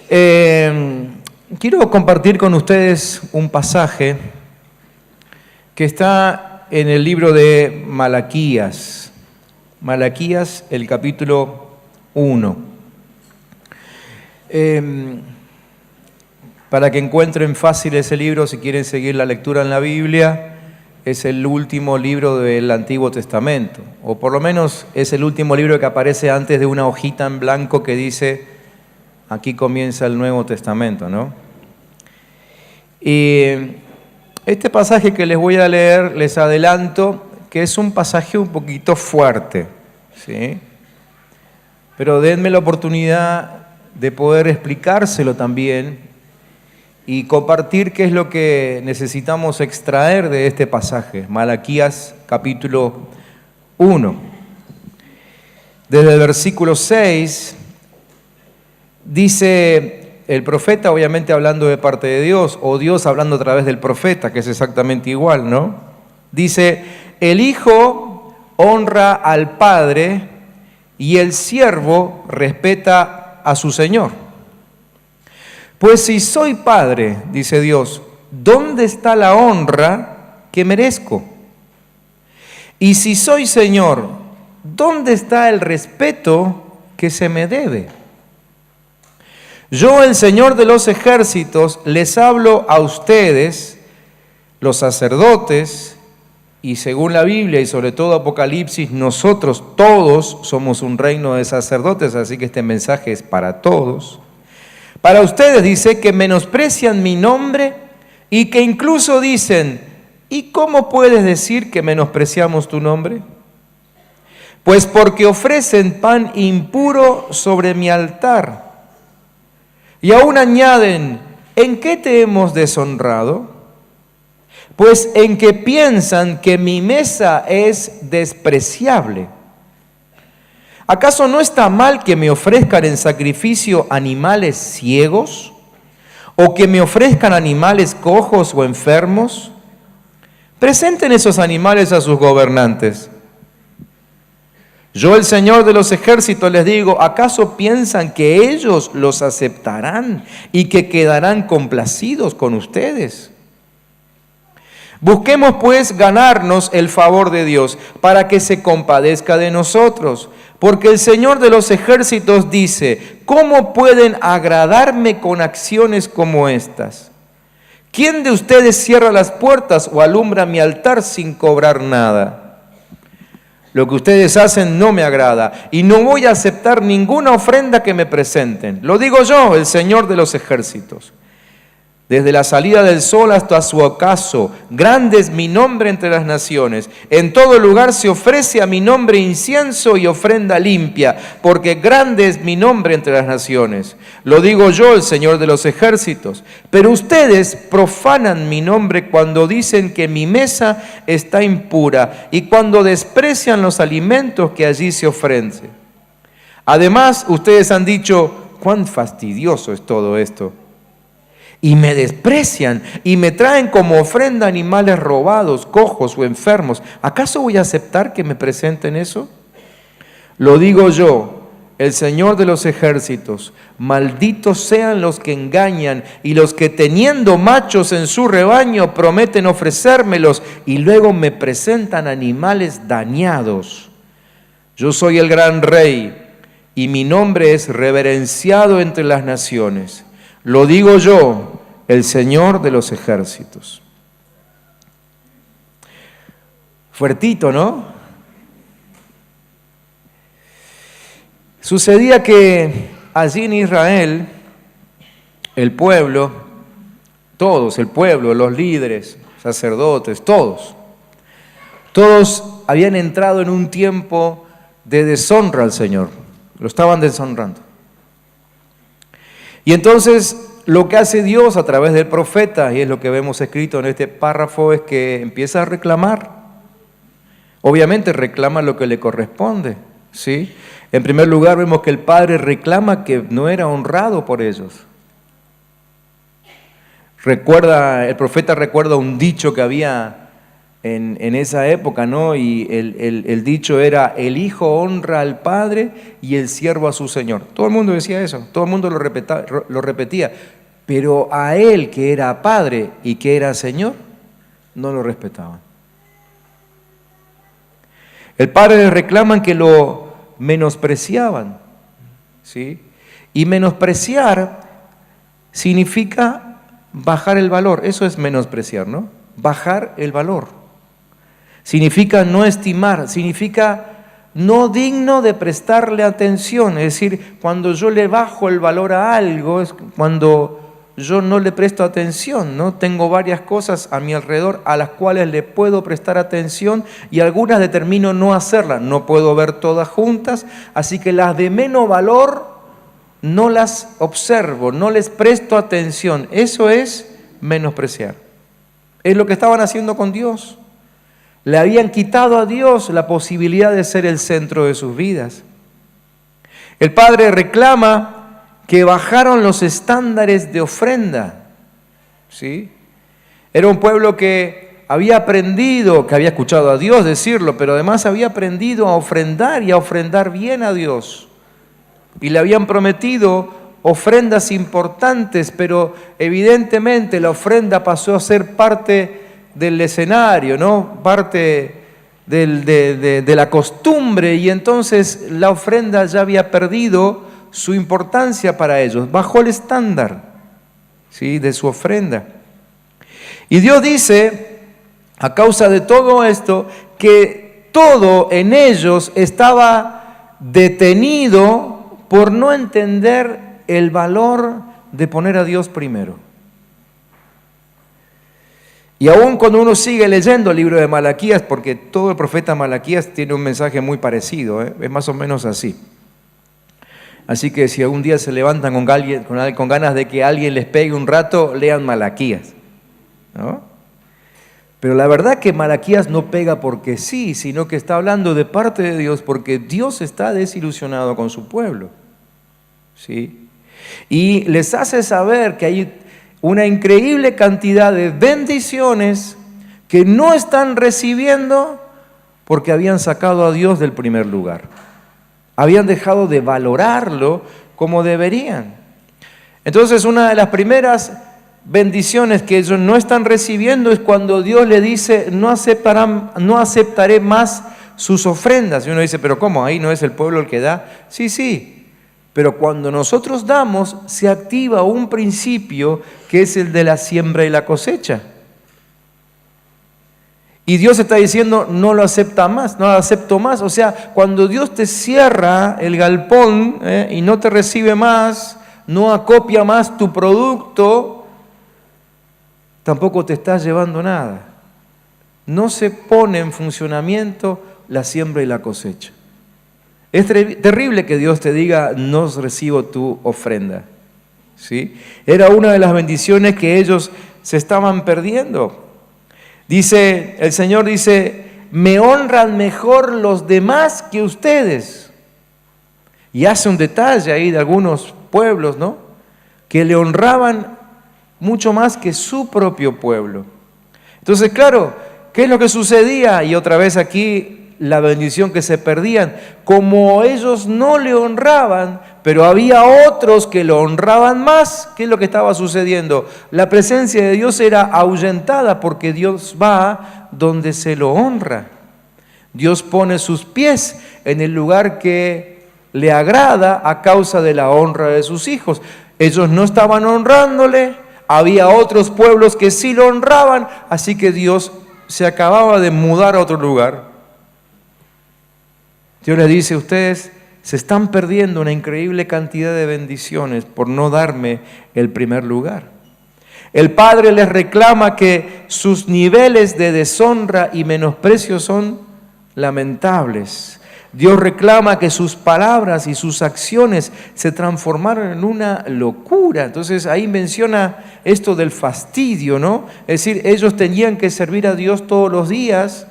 Quiero compartir con ustedes un pasaje que está en el libro de Malaquías. Malaquías, el capítulo 1. Para que encuentren fácil ese libro, si quieren seguir la lectura en la Biblia, es el último libro del Antiguo Testamento, o por lo menos es el último libro que aparece antes de una hojita en blanco que dice, aquí comienza el Nuevo Testamento, ¿no? Y este pasaje que les voy a leer, les adelanto que es un pasaje un poquito fuerte, ¿sí? Pero denme la oportunidad de poder explicárselo también y compartir qué es lo que necesitamos extraer de este pasaje, Malaquías capítulo 1. Desde el versículo 6 dice el profeta, obviamente hablando de parte de Dios, o Dios hablando a través del profeta, que es exactamente igual, ¿no? Dice, el hijo honra al padre y el siervo respeta a su señor. Pues si soy padre, dice Dios, ¿dónde está la honra que merezco? Y si soy señor, ¿dónde está el respeto que se me debe? Yo, el Señor de los ejércitos, les hablo a ustedes, los sacerdotes, y según la Biblia y sobre todo Apocalipsis, nosotros todos somos un reino de sacerdotes, así que este mensaje es para todos. Para ustedes dice que menosprecian mi nombre y que incluso dicen, ¿y cómo puedes decir que menospreciamos tu nombre? Pues porque ofrecen pan impuro sobre mi altar. Y aún añaden, ¿en qué te hemos deshonrado? Pues en que piensan que mi mesa es despreciable. ¿Acaso no está mal que me ofrezcan en sacrificio animales ciegos? ¿O que me ofrezcan animales cojos o enfermos? Presenten esos animales a sus gobernantes. Yo, el Señor de los ejércitos, les digo, ¿acaso piensan que ellos los aceptarán y que quedarán complacidos con ustedes? Busquemos pues ganarnos el favor de Dios para que se compadezca de nosotros. Porque el Señor de los ejércitos dice, ¿cómo pueden agradarme con acciones como estas? ¿Quién de ustedes cierra las puertas o alumbra mi altar sin cobrar nada? Lo que ustedes hacen no me agrada y no voy a aceptar ninguna ofrenda que me presenten. Lo digo yo, el Señor de los ejércitos. Desde la salida del sol hasta su ocaso, grande es mi nombre entre las naciones. En todo lugar se ofrece a mi nombre incienso y ofrenda limpia, porque grande es mi nombre entre las naciones. Lo digo yo, el Señor de los ejércitos. Pero ustedes profanan mi nombre cuando dicen que mi mesa está impura y cuando desprecian los alimentos que allí se ofrecen. Además, ustedes han dicho, cuán fastidioso es todo esto. Y me desprecian y me traen como ofrenda animales robados, cojos o enfermos. ¿Acaso voy a aceptar que me presenten eso? Lo digo yo, el Señor de los ejércitos. Malditos sean los que engañan y los que teniendo machos en su rebaño prometen ofrecérmelos y luego me presentan animales dañados. Yo soy el gran rey y mi nombre es reverenciado entre las naciones. Lo digo yo, el Señor de los ejércitos. Fuertito, ¿no? Sucedía que allí en Israel, el pueblo, todos, el pueblo, los líderes, sacerdotes, todos habían entrado en un tiempo de deshonra al Señor. Lo estaban deshonrando. Y entonces lo que hace Dios a través del profeta, y es lo que vemos escrito en este párrafo, es que empieza a reclamar. Obviamente reclama lo que le corresponde, ¿sí? En primer lugar vemos que el padre reclama que no era honrado por ellos. El profeta recuerda un dicho que había en esa época, ¿no? Y el dicho era: el hijo honra al padre y el siervo a su señor. Todo el mundo decía eso, todo el mundo lo repetía, pero a él, que era padre y que era señor, no lo respetaban. El padre le reclaman que lo menospreciaban, ¿sí? Y menospreciar significa bajar el valor. Eso es menospreciar, ¿no? Bajar el valor. Significa no estimar, significa no digno de prestarle atención. Es decir, cuando yo le bajo el valor a algo, es cuando yo no le presto atención, ¿no? Tengo varias cosas a mi alrededor a las cuales le puedo prestar atención y algunas determino no hacerlas. No puedo ver todas juntas, así que las de menos valor no las observo, no les presto atención. Eso es menospreciar. Es lo que estaban haciendo con Dios. Le habían quitado a Dios la posibilidad de ser el centro de sus vidas. El Padre reclama que bajaron los estándares de ofrenda, ¿sí? Era un pueblo que había aprendido, que había escuchado a Dios decirlo, pero además había aprendido a ofrendar y a ofrendar bien a Dios. Y le habían prometido ofrendas importantes, pero evidentemente la ofrenda pasó a ser parte del escenario, ¿no? Parte de la costumbre, y entonces la ofrenda ya había perdido su importancia para ellos. Bajó el estándar, ¿sí?, de su ofrenda. Y Dios dice, a causa de todo esto, que todo en ellos estaba detenido por no entender el valor de poner a Dios primero. Y aún cuando uno sigue leyendo el libro de Malaquías, porque todo el profeta Malaquías tiene un mensaje muy parecido, es más o menos así. Así que si algún día se levantan con ganas de que alguien les pegue un rato, lean Malaquías, ¿no? Pero la verdad que Malaquías no pega porque sí, sino que está hablando de parte de Dios, porque Dios está desilusionado con su pueblo, ¿sí? Y les hace saber que hay una increíble cantidad de bendiciones que no están recibiendo porque habían sacado a Dios del primer lugar. Habían dejado de valorarlo como deberían. Entonces, una de las primeras bendiciones que ellos no están recibiendo es cuando Dios le dice: no aceptaré más sus ofrendas. Y uno dice: ¿pero cómo? ¿Ahí no es el pueblo el que da? Sí. Pero cuando nosotros damos, se activa un principio que es el de la siembra y la cosecha. Y Dios está diciendo: no lo acepta más, no lo acepto más. O sea, cuando Dios te cierra el galpón y no te recibe más, no acopia más tu producto, tampoco te estás llevando nada. No se pone en funcionamiento la siembra y la cosecha. Es terrible que Dios te diga: no recibo tu ofrenda, ¿sí? Era una de las bendiciones que ellos se estaban perdiendo. Dice, el Señor dice: me honran mejor los demás que ustedes. Y hace un detalle ahí de algunos pueblos, ¿no?, que le honraban mucho más que su propio pueblo. Entonces, claro, ¿qué es lo que sucedía? Y otra vez aquí la bendición que se perdían. Como ellos no le honraban, pero había otros que lo honraban más, ¿qué es lo que estaba sucediendo? La presencia de Dios era ahuyentada, porque Dios va donde se lo honra. Dios pone sus pies en el lugar que le agrada a causa de la honra de sus hijos. Ellos no estaban honrándole, había otros pueblos que sí lo honraban, así que Dios se acababa de mudar a otro lugar. Dios les dice: ustedes se están perdiendo una increíble cantidad de bendiciones por no darme el primer lugar. El Padre les reclama que sus niveles de deshonra y menosprecio son lamentables. Dios reclama que sus palabras y sus acciones se transformaron en una locura. Entonces ahí menciona esto del fastidio, ¿no? Es decir, ellos tenían que servir a Dios todos los días.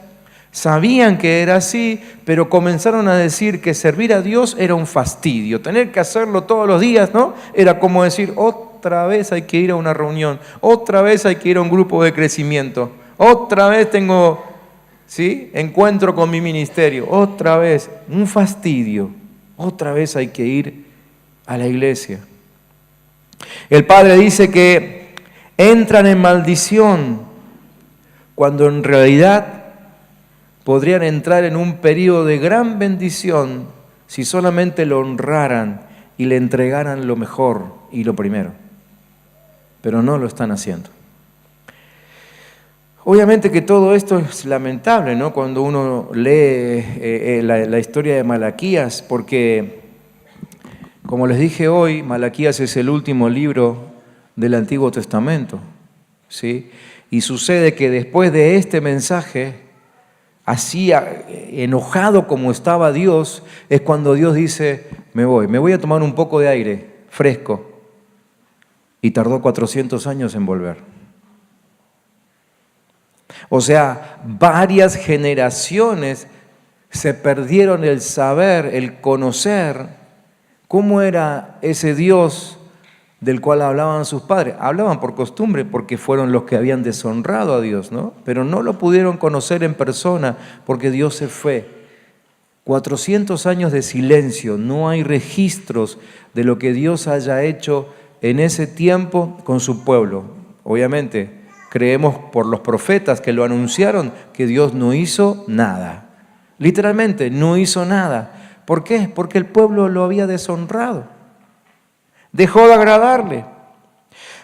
Sabían que era así, pero comenzaron a decir que servir a Dios era un fastidio. Tener que hacerlo todos los días, ¿no? Era como decir: otra vez hay que ir a una reunión, otra vez hay que ir a un grupo de crecimiento, otra vez tengo ¿sí? Encuentro con mi ministerio. Otra vez, un fastidio. Otra vez hay que ir a la iglesia. El Padre dice que entran en maldición cuando en realidad podrían entrar en un periodo de gran bendición si solamente lo honraran y le entregaran lo mejor y lo primero. Pero no lo están haciendo. Obviamente que todo esto es lamentable, ¿no? Cuando uno lee la historia de Malaquías, porque, como les dije hoy, Malaquías es el último libro del Antiguo Testamento, ¿sí? Y sucede que después de este mensaje, así enojado como estaba Dios, es cuando Dios dice, me voy a tomar un poco de aire fresco. Y tardó 400 años en volver. O sea, varias generaciones se perdieron el saber, el conocer cómo era ese Dios del cual hablaban sus padres. Hablaban por costumbre porque fueron los que habían deshonrado a Dios, ¿no? Pero no lo pudieron conocer en persona porque Dios se fue. 400 años de silencio, no hay registros de lo que Dios haya hecho en ese tiempo con su pueblo. Obviamente, creemos por los profetas que lo anunciaron que Dios no hizo nada. Literalmente, no hizo nada. ¿Por qué? Porque el pueblo lo había deshonrado. Dejó de agradarle.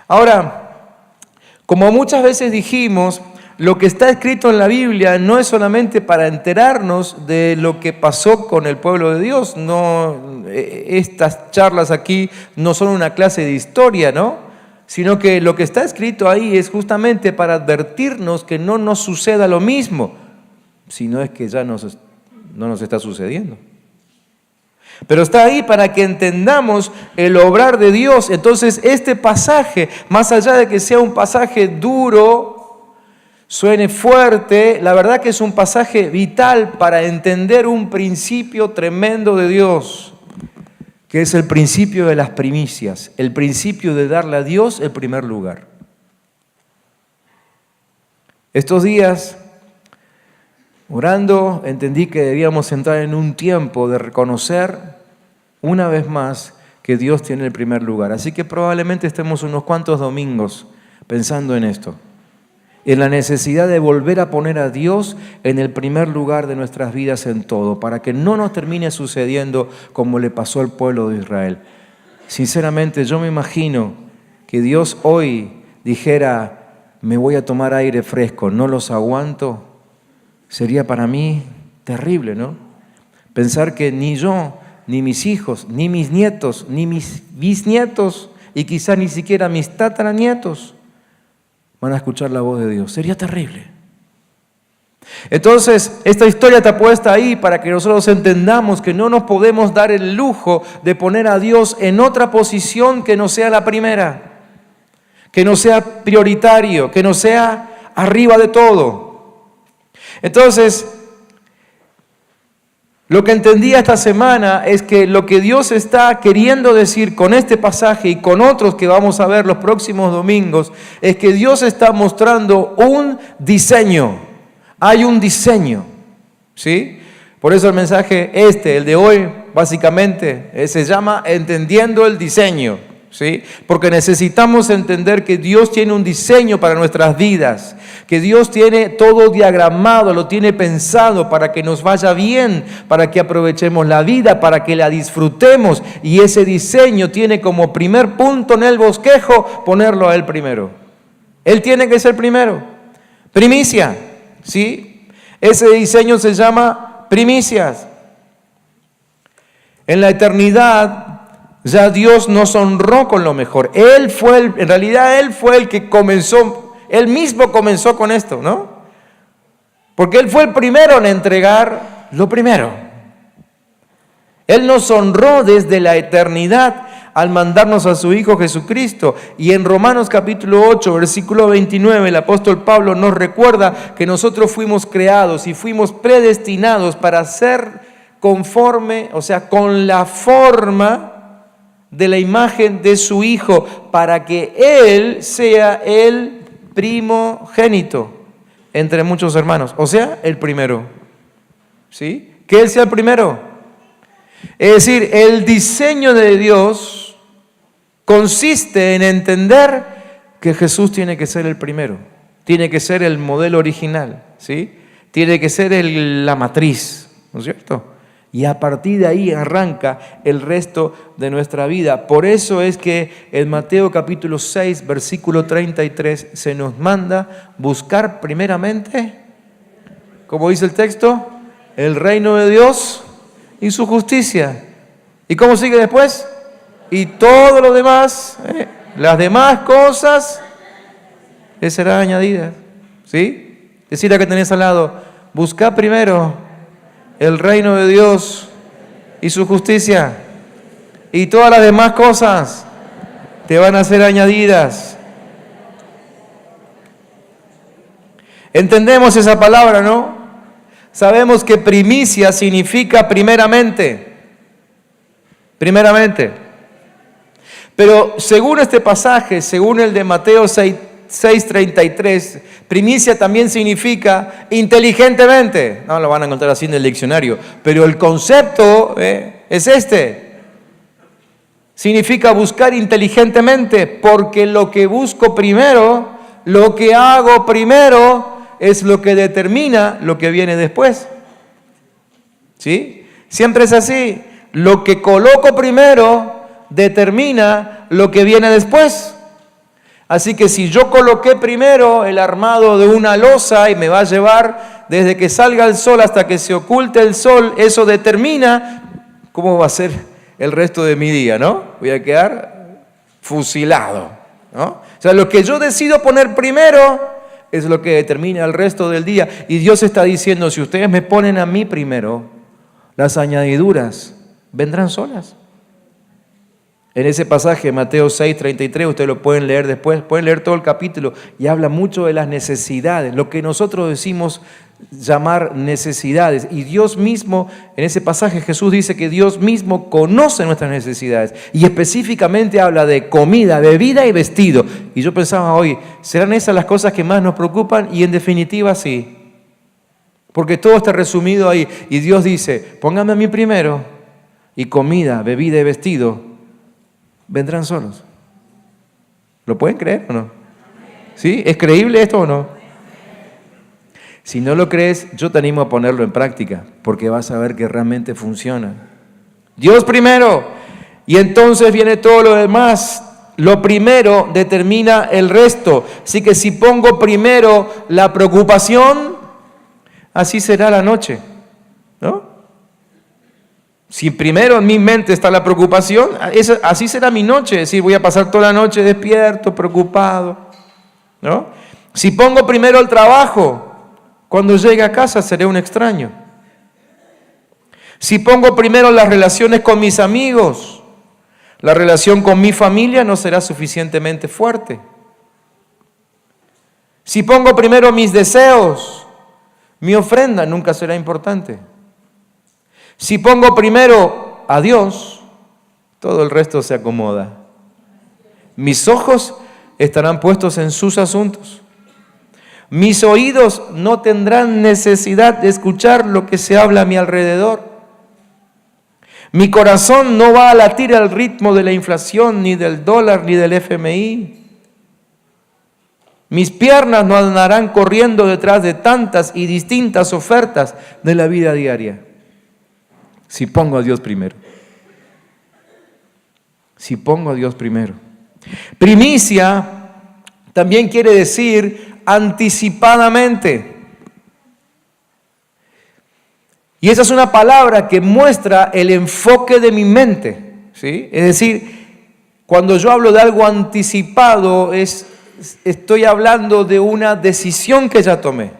Ahora, como muchas veces dijimos, lo que está escrito en la Biblia no es solamente para enterarnos de lo que pasó con el pueblo de Dios. No, estas charlas aquí no son una clase de historia, ¿no? Sino que lo que está escrito ahí es justamente para advertirnos que no nos suceda lo mismo, sino es que ya no nos está sucediendo. Pero está ahí para que entendamos el obrar de Dios. Entonces este pasaje, más allá de que sea un pasaje duro, suene fuerte, la verdad que es un pasaje vital para entender un principio tremendo de Dios, que es el principio de las primicias, el principio de darle a Dios el primer lugar. Estos días, orando, entendí que debíamos entrar en un tiempo de reconocer una vez más que Dios tiene el primer lugar. Así que probablemente estemos unos cuantos domingos pensando en esto, en la necesidad de volver a poner a Dios en el primer lugar de nuestras vidas en todo, para que no nos termine sucediendo como le pasó al pueblo de Israel. Sinceramente, yo me imagino que Dios hoy dijera, me voy a tomar aire fresco, no los aguanto. Sería para mí terrible, ¿no? Pensar que ni yo, ni mis hijos, ni mis nietos, ni mis bisnietos, y quizá ni siquiera mis tataranietos van a escuchar la voz de Dios. Sería terrible. Entonces, esta historia está puesta ahí para que nosotros entendamos que no nos podemos dar el lujo de poner a Dios en otra posición que no sea la primera, que no sea prioritario, que no sea arriba de todo. Entonces, lo que entendí esta semana es que lo que Dios está queriendo decir con este pasaje y con otros que vamos a ver los próximos domingos, es que Dios está mostrando un diseño. Hay un diseño, ¿sí? Por eso el mensaje el de hoy, básicamente, se llama Entendiendo el Diseño, ¿sí? Porque necesitamos entender que Dios tiene un diseño para nuestras vidas, que Dios tiene todo diagramado, lo tiene pensado para que nos vaya bien, para que aprovechemos la vida, para que la disfrutemos, y ese diseño tiene como primer punto en el bosquejo ponerlo a Él primero. Él tiene que ser primero. Primicia, ¿sí? Ese diseño se llama primicias. En la eternidad ya Dios nos honró con lo mejor. En realidad Él fue el que comenzó. Él mismo comenzó con esto, ¿no? Porque Él fue el primero en entregar lo primero. Él nos honró desde la eternidad al mandarnos a su Hijo Jesucristo. Y en Romanos capítulo 8, versículo 29, el apóstol Pablo nos recuerda que nosotros fuimos creados y fuimos predestinados para ser conforme, o sea, con la forma de la imagen de su Hijo, para que Él sea el primogénito entre muchos hermanos. O sea, el primero. ¿Sí? Que Él sea el primero. Es decir, el diseño de Dios consiste en entender que Jesús tiene que ser el primero. Tiene que ser el modelo original. ¿Sí? Tiene que ser la matriz. ¿No es cierto? Y a partir de ahí arranca el resto de nuestra vida. Por eso es que en Mateo capítulo 6, versículo 33, se nos manda buscar primeramente, como dice el texto, el reino de Dios y su justicia. ¿Y cómo sigue después? Y todo lo demás, las demás cosas, les serán añadidas. ¿Sí? Decir a que tenés al lado, busca primero el reino de Dios y su justicia, y todas las demás cosas te van a ser añadidas. Entendemos esa palabra, ¿no? Sabemos que primicia significa primeramente. Primeramente. Pero según este pasaje, según el de Mateo 6:33, primicia también significa inteligentemente. No lo van a encontrar así en el diccionario, pero el concepto es este. Significa buscar inteligentemente, porque lo que busco primero, lo que hago primero, es lo que determina lo que viene después. ¿Sí? Siempre es así. Lo que coloco primero determina lo que viene después. Así que si yo coloqué primero el armado de una losa y me va a llevar desde que salga el sol hasta que se oculte el sol, eso determina cómo va a ser el resto de mi día, ¿no? Voy a quedar fusilado, ¿no? O sea, lo que yo decido poner primero es lo que determina el resto del día. Y Dios está diciendo, si ustedes me ponen a mí primero, las añadiduras vendrán solas. En ese pasaje, Mateo 6:33, ustedes lo pueden leer después, pueden leer todo el capítulo y habla mucho de las necesidades, lo que nosotros decimos llamar necesidades. Y Dios mismo, en ese pasaje Jesús dice que Dios mismo conoce nuestras necesidades y específicamente habla de comida, bebida y vestido. Y yo pensaba hoy, ¿serán esas las cosas que más nos preocupan? Y en definitiva sí, porque todo está resumido ahí. Y Dios dice, pónganme a mí primero y comida, bebida y vestido vendrán solos. ¿Lo pueden creer o no? ¿Sí? ¿Es creíble esto o no? Si no lo crees, yo te animo a ponerlo en práctica, porque vas a ver que realmente funciona. Dios primero, y entonces viene todo lo demás. Lo primero determina el resto. Así que si pongo primero la preocupación, así será la noche, ¿no? Si primero en mi mente está la preocupación, así será mi noche. Es decir, voy a pasar toda la noche despierto, preocupado, ¿no? Si pongo primero el trabajo, cuando llegue a casa seré un extraño. Si pongo primero las relaciones con mis amigos, la relación con mi familia no será suficientemente fuerte. Si pongo primero mis deseos, mi ofrenda nunca será importante. Si pongo primero a Dios, todo el resto se acomoda. Mis ojos estarán puestos en sus asuntos. Mis oídos no tendrán necesidad de escuchar lo que se habla a mi alrededor. Mi corazón no va a latir al ritmo de la inflación, ni del dólar, ni del FMI. Mis piernas no andarán corriendo detrás de tantas y distintas ofertas de la vida diaria. Si pongo a Dios primero. Si pongo a Dios primero. Primicia también quiere decir anticipadamente. Y esa es una palabra que muestra el enfoque de mi mente, ¿sí? Es decir, cuando yo hablo de algo anticipado, estoy hablando de una decisión que ya tomé,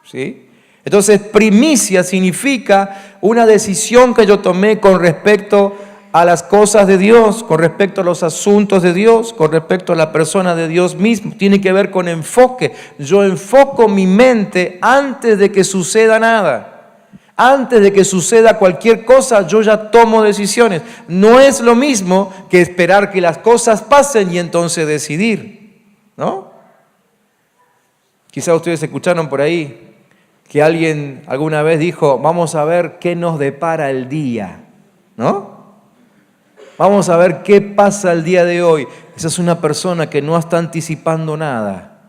¿sí? Entonces, primicia significa una decisión que yo tomé con respecto a las cosas de Dios, con respecto a los asuntos de Dios, con respecto a la persona de Dios mismo. Tiene que ver con enfoque. Yo enfoco mi mente antes de que suceda nada. Antes de que suceda cualquier cosa, yo ya tomo decisiones. No es lo mismo que esperar que las cosas pasen y entonces decidir, ¿no? Quizá ustedes escucharon por ahí que alguien alguna vez dijo, vamos a ver qué nos depara el día, ¿no? Vamos a ver qué pasa el día de hoy. Esa es una persona que no está anticipando nada.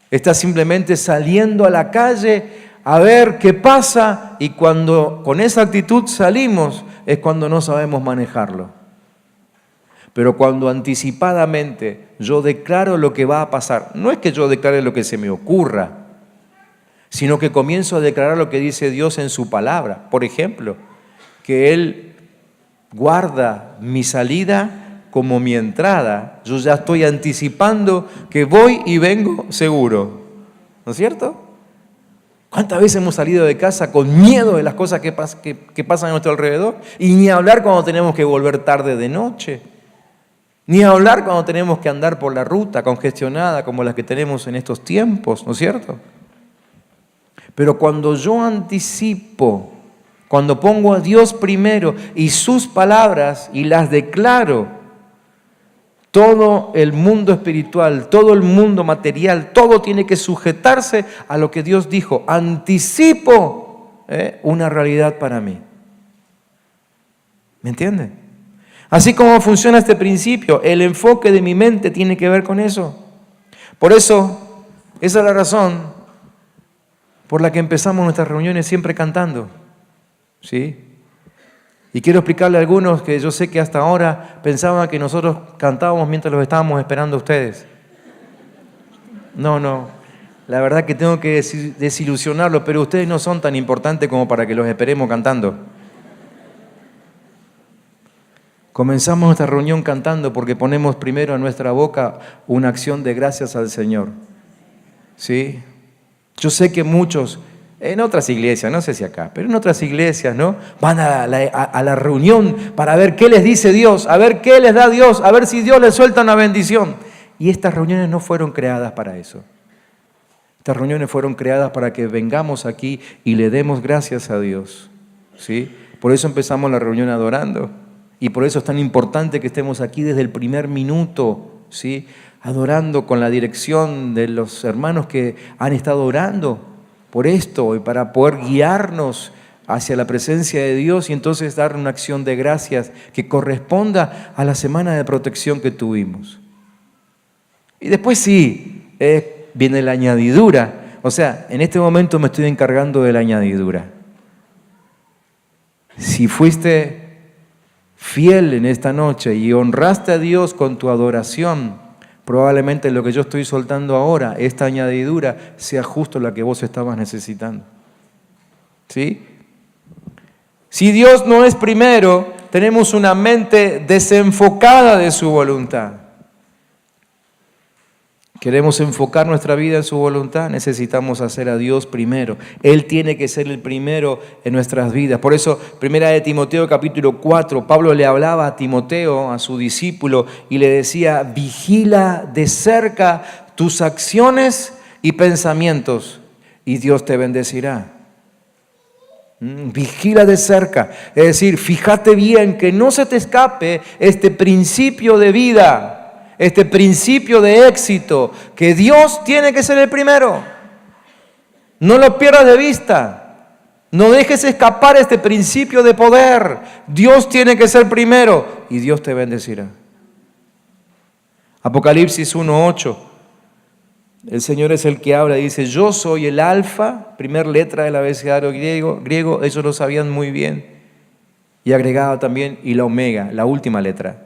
Está simplemente saliendo a la calle a ver qué pasa, y cuando con esa actitud salimos es cuando no sabemos manejarlo. Pero cuando anticipadamente yo declaro lo que va a pasar, no es que yo declare lo que se me ocurra, sino que comienzo a declarar lo que dice Dios en su palabra. Por ejemplo, que Él guarda mi salida como mi entrada. Yo ya estoy anticipando que voy y vengo seguro. ¿No es cierto? ¿Cuántas veces hemos salido de casa con miedo de las cosas que pasan a nuestro alrededor? Y ni hablar cuando tenemos que volver tarde de noche. Ni hablar cuando tenemos que andar por la ruta congestionada como la que tenemos en estos tiempos, ¿no es cierto? Pero cuando yo anticipo, cuando pongo a Dios primero y sus palabras y las declaro, todo el mundo espiritual, todo el mundo material, todo tiene que sujetarse a lo que Dios dijo. Anticipo una realidad para mí. ¿Me entienden? Así como funciona este principio, el enfoque de mi mente tiene que ver con eso. Por eso, esa es la razón por la que empezamos nuestras reuniones siempre cantando. ¿Sí? Y quiero explicarle a algunos que yo sé que hasta ahora pensaban que nosotros cantábamos mientras los estábamos esperando a ustedes. No. La verdad que tengo que desilusionarlos, pero ustedes no son tan importantes como para que los esperemos cantando. Comenzamos nuestra reunión cantando porque ponemos primero en nuestra boca una acción de gracias al Señor. ¿Sí? Yo sé que muchos, en otras iglesias, no sé si acá, pero en otras iglesias, ¿no? Van a la reunión para ver qué les dice Dios, a ver qué les da Dios, a ver si Dios les suelta una bendición. Y estas reuniones no fueron creadas para eso. Estas reuniones fueron creadas para que vengamos aquí y le demos gracias a Dios. ¿Sí? Por eso empezamos la reunión adorando. Y por eso es tan importante que estemos aquí desde el primer minuto, ¿sí? Adorando con la dirección de los hermanos que han estado orando por esto y para poder guiarnos hacia la presencia de Dios y entonces dar una acción de gracias que corresponda a la semana de protección que tuvimos. Y después sí, viene la añadidura. O sea, en este momento me estoy encargando de la añadidura. Si fuiste fiel en esta noche y honraste a Dios con tu adoración, probablemente lo que yo estoy soltando ahora, esta añadidura, sea justo la que vos estabas necesitando. ¿Sí? Si Dios no es primero, tenemos una mente desenfocada de su voluntad. Queremos enfocar nuestra vida en su voluntad, necesitamos hacer a Dios primero. Él tiene que ser el primero en nuestras vidas. Por eso, 1 de Timoteo capítulo 4, Pablo le hablaba a Timoteo, a su discípulo, y le decía, vigila de cerca tus acciones y pensamientos, y Dios te bendecirá. Vigila de cerca, es decir, fíjate bien que no se te escape este principio de vida, este principio de éxito, que Dios tiene que ser el primero. No lo pierdas de vista. No dejes escapar este principio de poder. Dios tiene que ser primero y Dios te bendecirá. Apocalipsis 1:8. El Señor es el que habla y dice, yo soy el alfa, primer letra del abecedario griego, ellos lo sabían muy bien. Y agregaba también, y la omega, la última letra.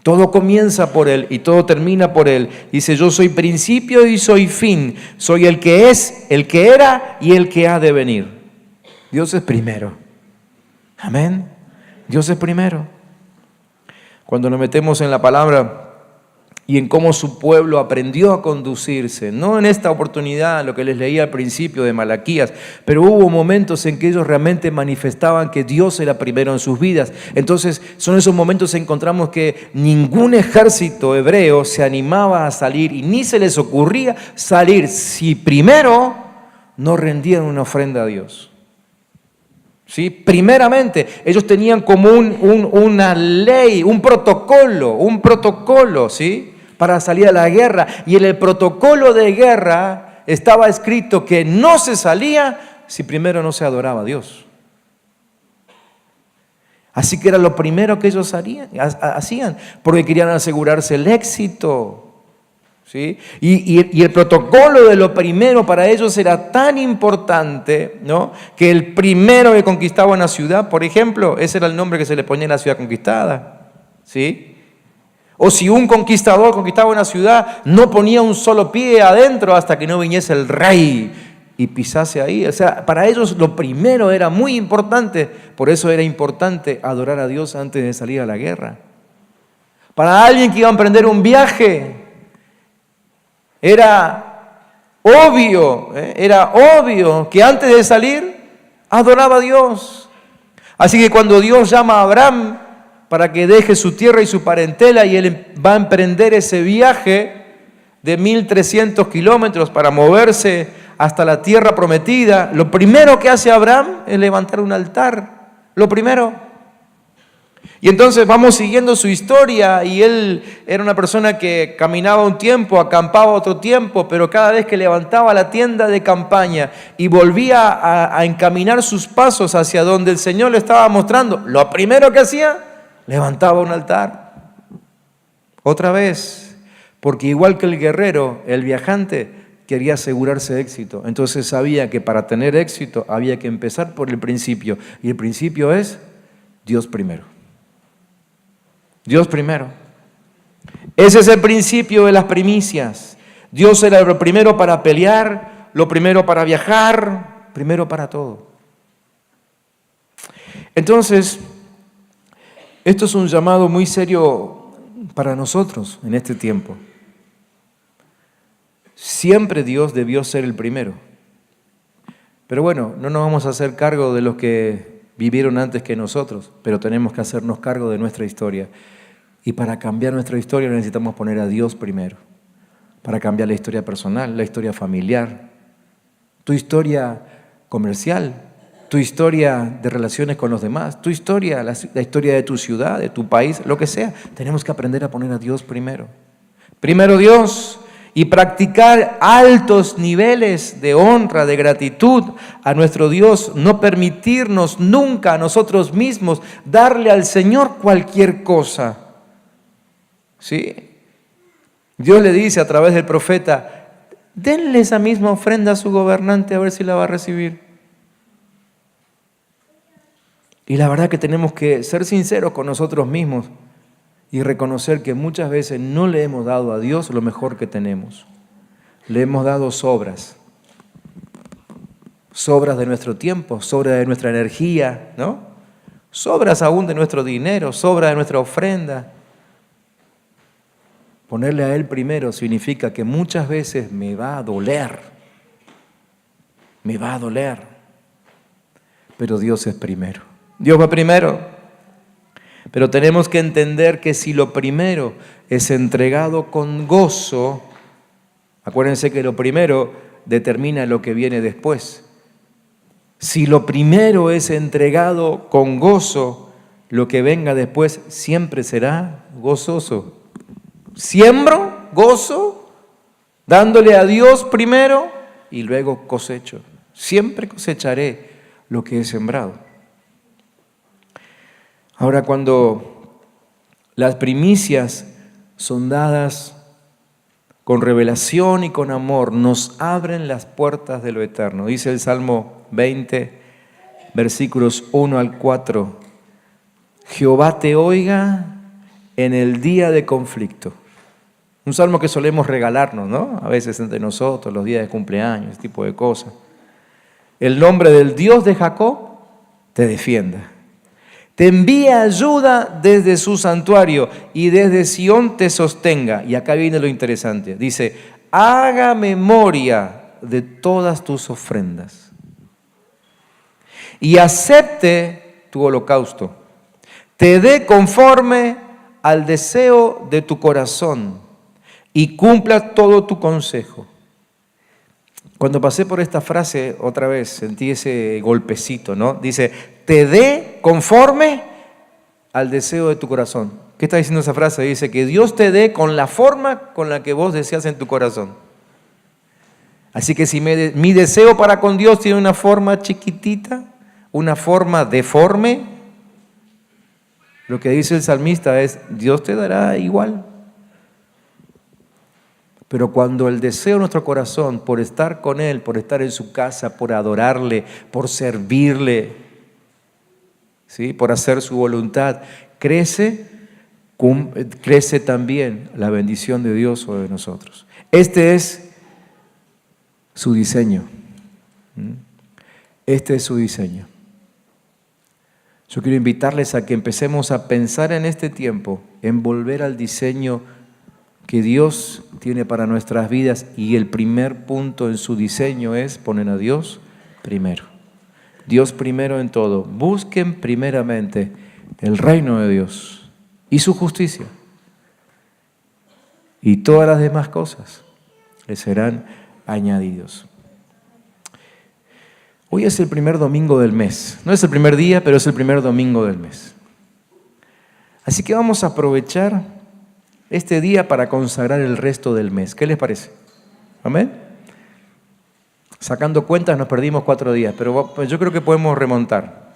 Todo comienza por Él y todo termina por Él. Dice, yo soy principio y soy fin. Soy el que es, el que era y el que ha de venir. Dios es primero. Amén. Dios es primero. Cuando nos metemos en la palabra y en cómo su pueblo aprendió a conducirse, no en esta oportunidad, lo que les leía al principio de Malaquías, pero hubo momentos en que ellos realmente manifestaban que Dios era primero en sus vidas. Entonces son esos momentos en que encontramos que ningún ejército hebreo se animaba a salir y ni se les ocurría salir si primero no rendían una ofrenda a Dios. ¿Sí? Primeramente, ellos tenían como una ley, un protocolo, ¿sí? Para salir a la guerra. Y en el protocolo de guerra estaba escrito que no se salía si primero no se adoraba a Dios. Así que era lo primero que ellos hacían, porque querían asegurarse el éxito. ¿Sí? Y el protocolo de lo primero para ellos era tan importante, ¿no?, que el primero que conquistaba una ciudad, por ejemplo, ese era el nombre que se le ponía a la ciudad conquistada. ¿Sí? O si un conquistador conquistaba una ciudad, no ponía un solo pie adentro hasta que no viniese el rey y pisase ahí. O sea, para ellos lo primero era muy importante. Por eso era importante adorar a Dios antes de salir a la guerra. Para alguien que iba a emprender un viaje, era obvio que antes de salir adoraba a Dios. Así que cuando Dios llama a Abraham para que deje su tierra y su parentela y él va a emprender ese viaje de 1300 kilómetros para moverse hasta la tierra prometida, lo primero que hace Abraham es levantar un altar. Lo primero. Y entonces vamos siguiendo su historia y él era una persona que caminaba un tiempo, acampaba otro tiempo, pero cada vez que levantaba la tienda de campaña y volvía a encaminar sus pasos hacia donde el Señor le estaba mostrando, lo primero que hacía, levantaba un altar. Otra vez, porque igual que el guerrero, el viajante quería asegurarse éxito. Entonces sabía que para tener éxito había que empezar por el principio. Y el principio es Dios primero. Dios primero. Ese es el principio de las primicias. Dios era lo primero para pelear, lo primero para viajar, primero para todo. Entonces, esto es un llamado muy serio para nosotros en este tiempo. Siempre Dios debió ser el primero. Pero bueno, no nos vamos a hacer cargo de los que vivieron antes que nosotros, pero tenemos que hacernos cargo de nuestra historia. Y para cambiar nuestra historia necesitamos poner a Dios primero. Para cambiar la historia personal, la historia familiar, tu historia comercial, tu historia de relaciones con los demás, tu historia, la historia de tu ciudad, de tu país, lo que sea. Tenemos que aprender a poner a Dios primero. Primero Dios, y practicar altos niveles de honra, de gratitud a nuestro Dios. No permitirnos nunca a nosotros mismos darle al Señor cualquier cosa. ¿Sí? Dios le dice a través del profeta, denle esa misma ofrenda a su gobernante a ver si la va a recibir. Y la verdad que tenemos que ser sinceros con nosotros mismos y reconocer que muchas veces no le hemos dado a Dios lo mejor que tenemos. Le hemos dado sobras. Sobras de nuestro tiempo, sobras de nuestra energía, ¿no? Sobras aún de nuestro dinero, sobras de nuestra ofrenda. Ponerle a Él primero significa que muchas veces me va a doler. Me va a doler. Pero Dios es primero. Dios va primero. Pero tenemos que entender que si lo primero es entregado con gozo, acuérdense que lo primero determina lo que viene después. Si lo primero es entregado con gozo, lo que venga después siempre será gozoso. Siembro gozo, dándole a Dios primero y luego cosecho. Siempre cosecharé lo que he sembrado. Ahora, cuando las primicias son dadas con revelación y con amor, nos abren las puertas de lo eterno. Dice el Salmo 20, versículos 1 al 4. Jehová te oiga en el día de conflicto. Un salmo que solemos regalarnos, ¿no? A veces entre nosotros, los días de cumpleaños, ese tipo de cosas. El nombre del Dios de Jacob te defienda. Te envía ayuda desde su santuario y desde Sión te sostenga. Y acá viene lo interesante. Dice, haga memoria de todas tus ofrendas y acepte tu holocausto. Te dé conforme al deseo de tu corazón y cumpla todo tu consejo. Cuando pasé por esta frase otra vez, sentí ese golpecito, ¿no? Dice, te dé conforme al deseo de tu corazón. ¿Qué está diciendo esa frase? Dice que Dios te dé con la forma con la que vos deseas en tu corazón. Así que si mi deseo para con Dios tiene una forma chiquitita, una forma deforme, lo que dice el salmista es, Dios te dará igual. Pero cuando el deseo de nuestro corazón por estar con Él, por estar en su casa, por adorarle, por servirle, ¿sí?, por hacer su voluntad, crece también la bendición de Dios sobre nosotros. Este es su diseño. Este es su diseño. Yo quiero invitarles a que empecemos a pensar en este tiempo, en volver al diseño que Dios tiene para nuestras vidas, y el primer punto en su diseño es poner a Dios primero. Dios primero en todo. Busquen primeramente el reino de Dios y su justicia, y todas las demás cosas les serán añadidos. Hoy es el primer domingo del mes. No es el primer día, pero es el primer domingo del mes. Así que vamos a aprovechar este día para consagrar el resto del mes. ¿Qué les parece? ¿Amén? Sacando cuentas nos perdimos 4 días, pero yo creo que podemos remontar.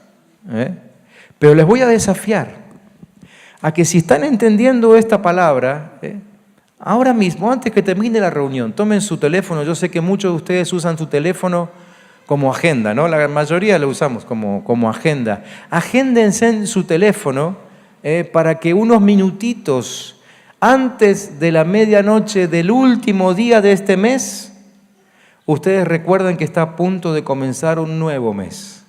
Pero les voy a desafiar a que si están entendiendo esta palabra, ahora mismo, antes que termine la reunión, tomen su teléfono. Yo sé que muchos de ustedes usan su teléfono como agenda, ¿no? La mayoría lo usamos como agenda. Agéndense en su teléfono para que unos minutitos antes de la medianoche del último día de este mes, ustedes recuerden que está a punto de comenzar un nuevo mes.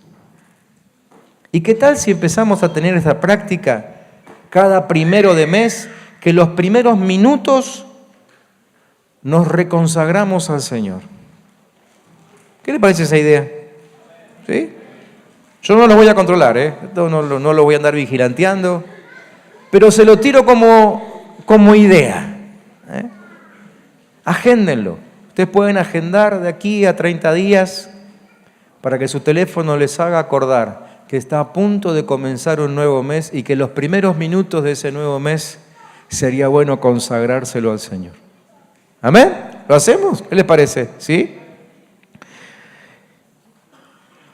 ¿Y qué tal si empezamos a tener esta práctica cada primero de mes, que los primeros minutos nos reconsagramos al Señor? ¿Qué le parece esa idea? ¿Sí? Yo no lo voy a controlar, no lo voy a andar vigilanteando, pero se lo tiro como idea. Agéndenlo. Ustedes pueden agendar de aquí a 30 días para que su teléfono les haga acordar que está a punto de comenzar un nuevo mes y que los primeros minutos de ese nuevo mes sería bueno consagrárselo al Señor. ¿Amén? ¿Lo hacemos? ¿Qué les parece? ¿Sí?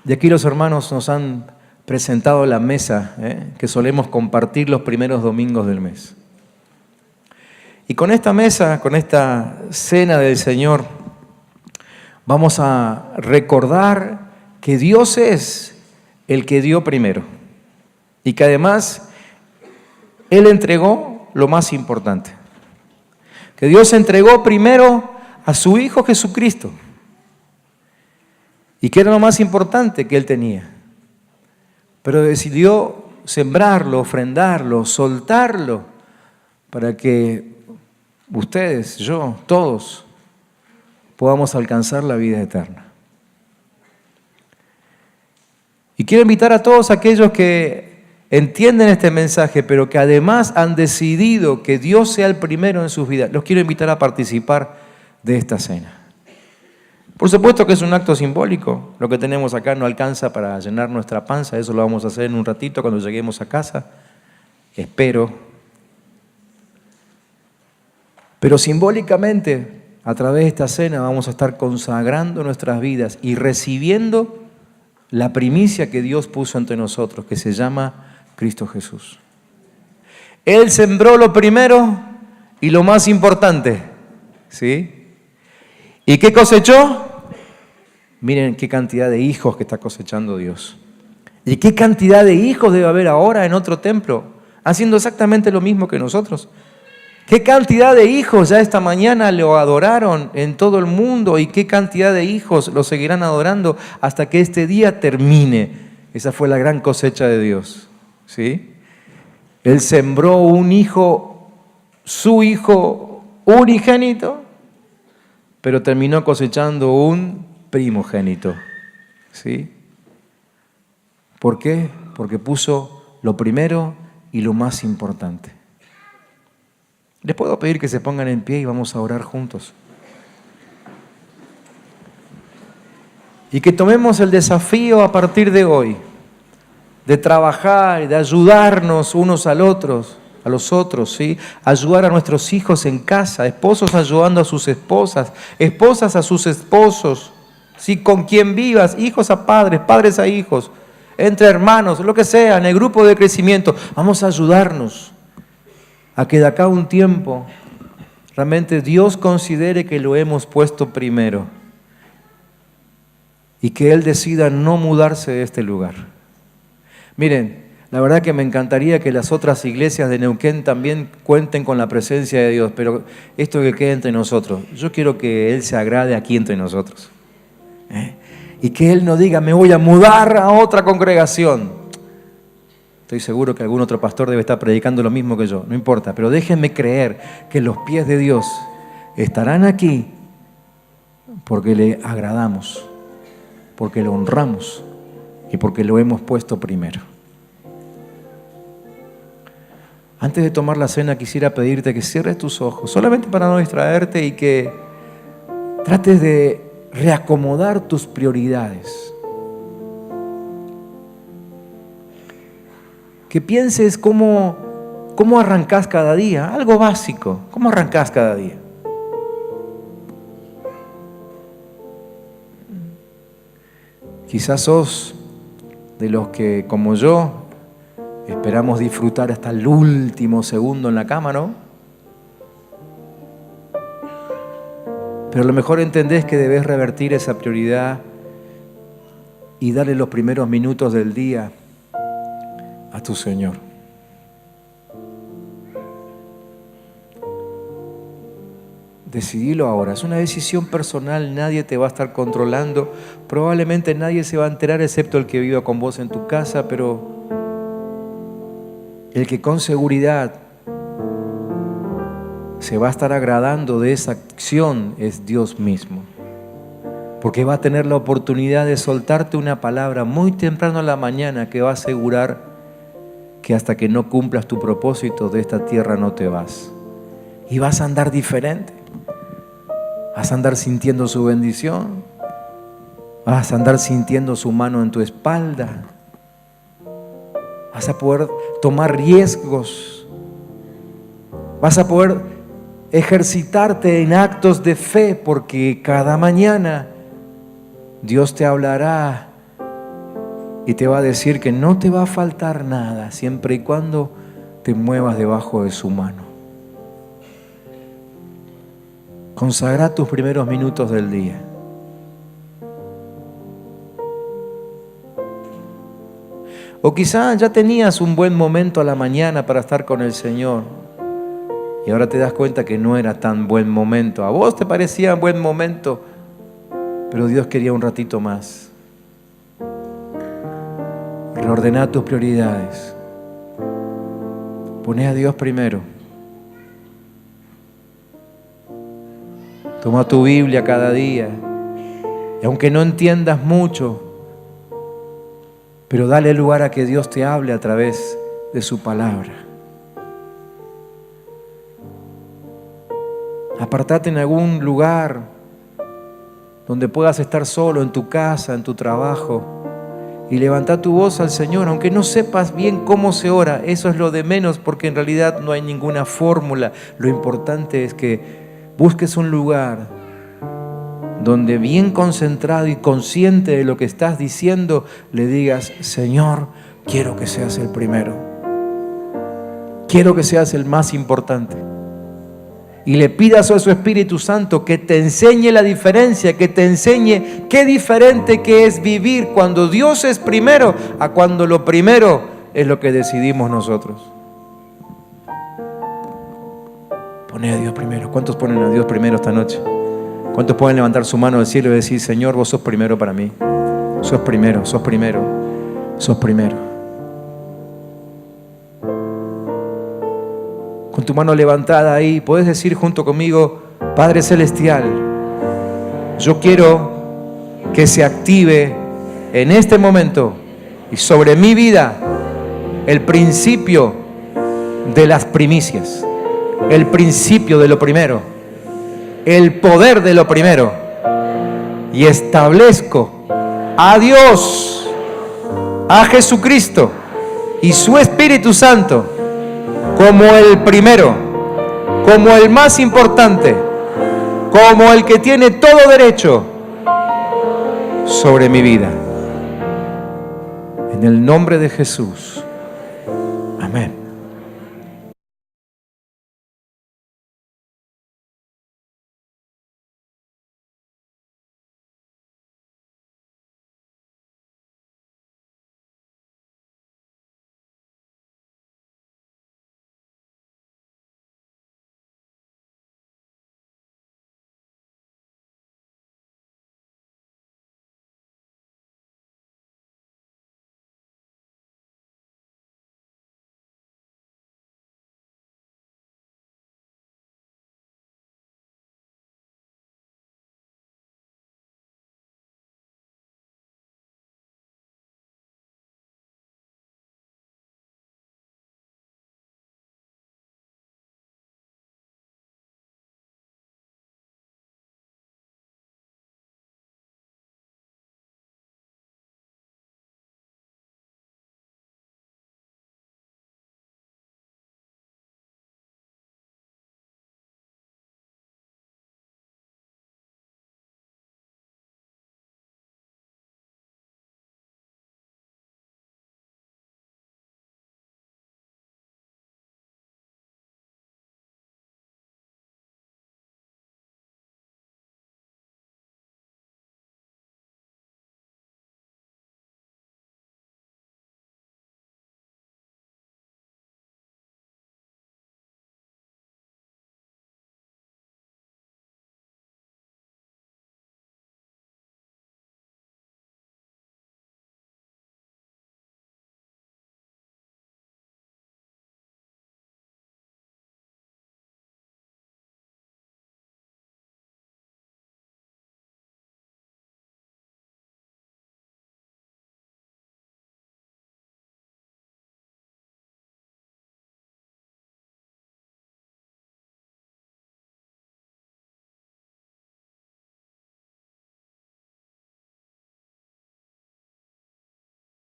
Y aquí los hermanos nos han presentado la mesa que solemos compartir los primeros domingos del mes. Y con esta mesa, con esta cena del Señor, vamos a recordar que Dios es el que dio primero y que además Él entregó lo más importante. Que Dios entregó primero a su Hijo Jesucristo. ¿Y qué era lo más importante que Él tenía? Pero decidió sembrarlo, ofrendarlo, soltarlo, para que ustedes, yo, todos, podamos alcanzar la vida eterna. Y quiero invitar a todos aquellos que entienden este mensaje, pero que además han decidido que Dios sea el primero en sus vidas, los quiero invitar a participar de esta cena. Por supuesto que es un acto simbólico. Lo que tenemos acá no alcanza para llenar nuestra panza. Eso lo vamos a hacer en un ratito cuando lleguemos a casa. Espero. Pero simbólicamente, a través de esta cena, vamos a estar consagrando nuestras vidas y recibiendo la primicia que Dios puso ante nosotros, que se llama Cristo Jesús. Él sembró lo primero y lo más importante. ¿Sí? ¿Y qué cosechó? Miren qué cantidad de hijos que está cosechando Dios. ¿Y qué cantidad de hijos debe haber ahora en otro templo, haciendo exactamente lo mismo que nosotros? ¿Qué cantidad de hijos ya esta mañana lo adoraron en todo el mundo? ¿Y qué cantidad de hijos lo seguirán adorando hasta que este día termine? Esa fue la gran cosecha de Dios. ¿Sí? Él sembró un hijo, su hijo unigénito, pero terminó cosechando un primogénito. ¿Sí? ¿Por qué? Porque puso lo primero y lo más importante. Les puedo pedir que se pongan en pie y vamos a orar juntos. Y que tomemos el desafío a partir de hoy de trabajar y de ayudarnos unos a los a los otros, ¿sí? Ayudar a nuestros hijos en casa, esposos ayudando a sus esposas, esposas a sus esposos, ¿sí? Con quien vivas, hijos a padres, padres a hijos, entre hermanos, lo que sea, en el grupo de crecimiento. Vamos a ayudarnos a que de acá a un tiempo realmente Dios considere que lo hemos puesto primero y que Él decida no mudarse de este lugar. Miren, la verdad que me encantaría que las otras iglesias de Neuquén también cuenten con la presencia de Dios, pero esto que quede entre nosotros, yo quiero que Él se agrade aquí entre nosotros. Y que Él no diga, me voy a mudar a otra congregación. Estoy seguro que algún otro pastor debe estar predicando lo mismo que yo, no importa, pero déjenme creer que los pies de Dios estarán aquí porque le agradamos, porque lo honramos y porque lo hemos puesto primero. Antes de tomar la cena quisiera pedirte que cierres tus ojos, solamente para no distraerte y que trates de reacomodar tus prioridades. Que pienses cómo arrancás cada día, algo básico, cómo arrancás cada día. Quizás sos de los que, como yo, esperamos disfrutar hasta el último segundo en la cama, ¿no? Pero a lo mejor entendés que debes revertir esa prioridad y darle los primeros minutos del día a tu Señor. Decidilo ahora, es una decisión personal, nadie te va a estar controlando, probablemente nadie se va a enterar excepto el que viva con vos en tu casa, pero el que con seguridad se va a estar agradando de esa acción es Dios mismo, porque va a tener la oportunidad de soltarte una palabra muy temprano en la mañana que va a asegurar que hasta que no cumplas tu propósito de esta tierra no te vas. Y vas a andar diferente. Vas a andar sintiendo su bendición. Vas a andar sintiendo su mano en tu espalda. Vas a poder tomar riesgos. Vas a poder ejercitarte en actos de fe, porque cada mañana Dios te hablará y te va a decir que no te va a faltar nada siempre y cuando te muevas debajo de su mano. Consagra tus primeros minutos del día. O quizás ya tenías un buen momento a la mañana para estar con el Señor y ahora te das cuenta que no era tan buen momento. A vos te parecía un buen momento, pero Dios quería un ratito más. Reordena tus prioridades. Poné a Dios primero. Toma tu Biblia cada día. Y aunque no entiendas mucho, pero dale lugar a que Dios te hable a través de su palabra. Apartate en algún lugar donde puedas estar solo, en tu casa, en tu trabajo, y levanta tu voz al Señor, aunque no sepas bien cómo se ora. Eso es lo de menos, porque en realidad no hay ninguna fórmula. Lo importante es que busques un lugar donde, bien concentrado y consciente de lo que estás diciendo, le digas: Señor, quiero que seas el primero. Quiero que seas el más importante. Y le pidas a su Espíritu Santo que te enseñe la diferencia, que te enseñe qué diferente que es vivir cuando Dios es primero a cuando lo primero es lo que decidimos nosotros. Pone a Dios primero. ¿Cuántos ponen a Dios primero esta noche? ¿Cuántos pueden levantar su mano al cielo y decir: Señor, vos sos primero para mí? Sos primero, sos primero, sos primero. Con tu mano levantada ahí, puedes decir junto conmigo: Padre Celestial, yo quiero que se active en este momento y sobre mi vida el principio de las primicias, el principio de lo primero, el poder de lo primero, y establezco a Dios, a Jesucristo y su Espíritu Santo como el primero, como el más importante, como el que tiene todo derecho sobre mi vida. En el nombre de Jesús.